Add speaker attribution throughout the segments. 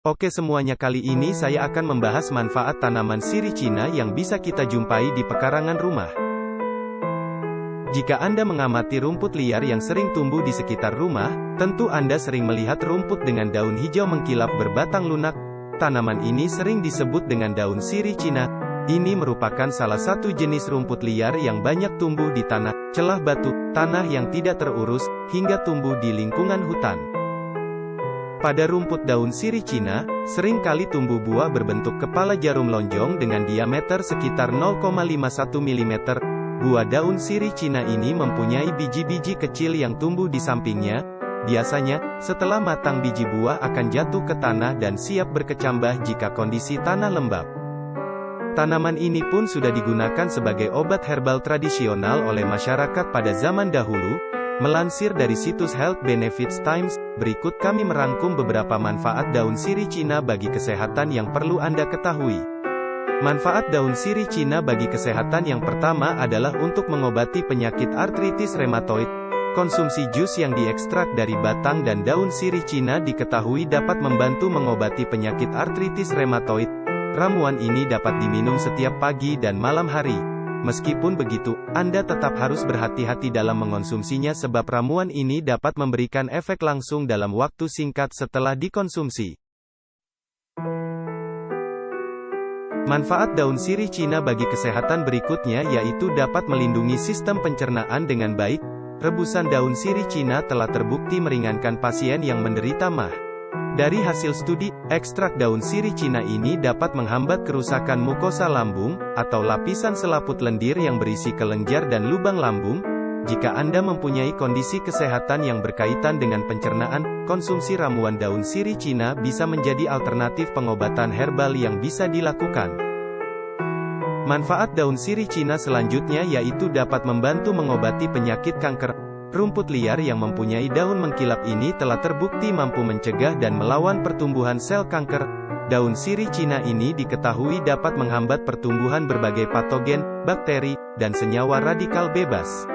Speaker 1: Oke semuanya, kali ini saya akan membahas manfaat tanaman sirih Cina yang bisa kita jumpai di pekarangan rumah. Jika Anda mengamati rumput liar yang sering tumbuh di sekitar rumah, tentu Anda sering melihat rumput dengan daun hijau mengkilap berbatang lunak. Tanaman ini sering disebut dengan daun sirih Cina. Ini merupakan salah satu jenis rumput liar yang banyak tumbuh di tanah, celah batu, tanah yang tidak terurus, hingga tumbuh di lingkungan hutan. Pada rumput daun sirih Cina, sering kali tumbuh buah berbentuk kepala jarum lonjong dengan diameter sekitar 0,51 mm. Buah daun sirih Cina ini mempunyai biji-biji kecil yang tumbuh di sampingnya. Biasanya, setelah matang biji buah akan jatuh ke tanah dan siap berkecambah jika kondisi tanah lembab. Tanaman ini pun sudah digunakan sebagai obat herbal tradisional oleh masyarakat pada zaman dahulu. Melansir dari situs Health Benefits Times, berikut kami merangkum beberapa manfaat daun sirih Cina bagi kesehatan yang perlu Anda ketahui. Manfaat daun sirih Cina bagi kesehatan yang pertama adalah untuk mengobati penyakit artritis rheumatoid. Konsumsi jus yang diekstrak dari batang dan daun sirih Cina diketahui dapat membantu mengobati penyakit artritis rheumatoid. Ramuan ini dapat diminum setiap pagi dan malam hari. Meskipun begitu, Anda tetap harus berhati-hati dalam mengonsumsinya sebab ramuan ini dapat memberikan efek langsung dalam waktu singkat setelah dikonsumsi. Manfaat daun sirih Cina bagi kesehatan berikutnya yaitu dapat melindungi sistem pencernaan dengan baik. Rebusan daun sirih Cina telah terbukti meringankan pasien yang menderita MAH. Dari hasil studi, ekstrak daun sirih Cina ini dapat menghambat kerusakan mukosa lambung, atau lapisan selaput lendir yang berisi kelenjar dan lubang lambung. Jika Anda mempunyai kondisi kesehatan yang berkaitan dengan pencernaan, konsumsi ramuan daun sirih Cina bisa menjadi alternatif pengobatan herbal yang bisa dilakukan. Manfaat daun sirih Cina selanjutnya yaitu dapat membantu mengobati penyakit kanker. Rumput liar yang mempunyai daun mengkilap ini telah terbukti mampu mencegah dan melawan pertumbuhan sel kanker. Daun sirih Cina ini diketahui dapat menghambat pertumbuhan berbagai patogen, bakteri, dan senyawa radikal bebas.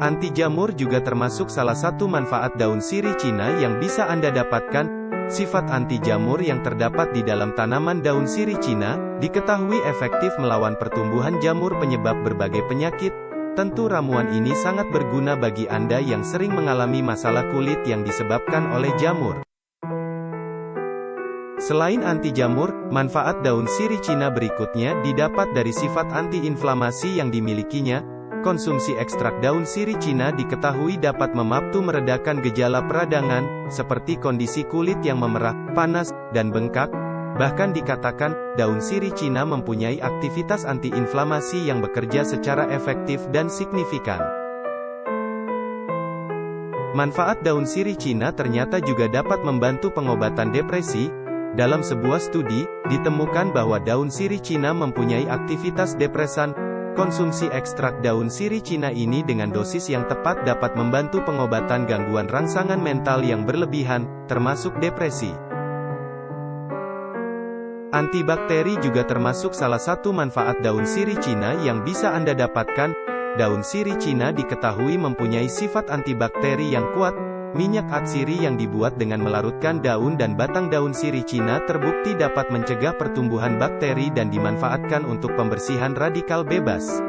Speaker 1: Anti jamur juga termasuk salah satu manfaat daun sirih Cina yang bisa Anda dapatkan. Sifat anti jamur yang terdapat di dalam tanaman daun sirih Cina, diketahui efektif melawan pertumbuhan jamur penyebab berbagai penyakit. Tentu ramuan ini sangat berguna bagi Anda yang sering mengalami masalah kulit yang disebabkan oleh jamur. Selain anti jamur, manfaat daun sirih Cina berikutnya didapat dari sifat anti-inflamasi yang dimilikinya. Konsumsi ekstrak daun sirih Cina diketahui dapat meredakan gejala peradangan, seperti kondisi kulit yang memerah, panas, dan bengkak. Bahkan dikatakan, daun sirih Cina mempunyai aktivitas anti-inflamasi yang bekerja secara efektif dan signifikan. Manfaat daun sirih Cina ternyata juga dapat membantu pengobatan depresi. Dalam sebuah studi, ditemukan bahwa daun sirih Cina mempunyai aktivitas depresan. Konsumsi ekstrak daun sirih Cina ini dengan dosis yang tepat dapat membantu pengobatan gangguan rangsangan mental yang berlebihan, termasuk depresi. Antibakteri juga termasuk salah satu manfaat daun sirih Cina yang bisa Anda dapatkan. Daun sirih Cina diketahui mempunyai sifat antibakteri yang kuat. Minyak atsiri yang dibuat dengan melarutkan daun dan batang daun sirih Cina terbukti dapat mencegah pertumbuhan bakteri dan dimanfaatkan untuk pembersihan radikal bebas.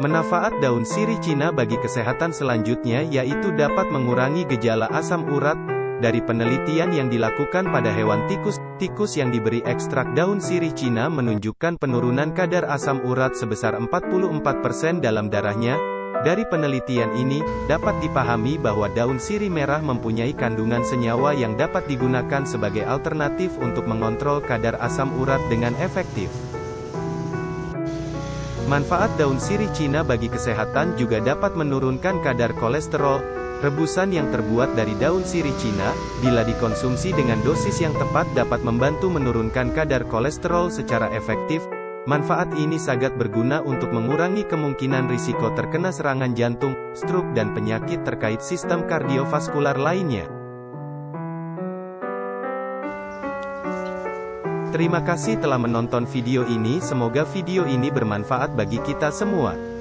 Speaker 1: Manfaat daun sirih Cina bagi kesehatan selanjutnya yaitu dapat mengurangi gejala asam urat. Dari penelitian yang dilakukan pada hewan tikus yang diberi ekstrak daun sirih Cina menunjukkan penurunan kadar asam urat sebesar 44% dalam darahnya. Dari penelitian ini, dapat dipahami bahwa daun sirih merah mempunyai kandungan senyawa yang dapat digunakan sebagai alternatif untuk mengontrol kadar asam urat dengan efektif. Manfaat daun sirih Cina bagi kesehatan juga dapat menurunkan kadar kolesterol. Rebusan yang terbuat dari daun sirih Cina, bila dikonsumsi dengan dosis yang tepat dapat membantu menurunkan kadar kolesterol secara efektif. Manfaat ini sangat berguna untuk mengurangi kemungkinan risiko terkena serangan jantung, stroke dan penyakit terkait sistem kardiovaskular lainnya. Terima kasih telah menonton video ini, semoga video ini bermanfaat bagi kita semua.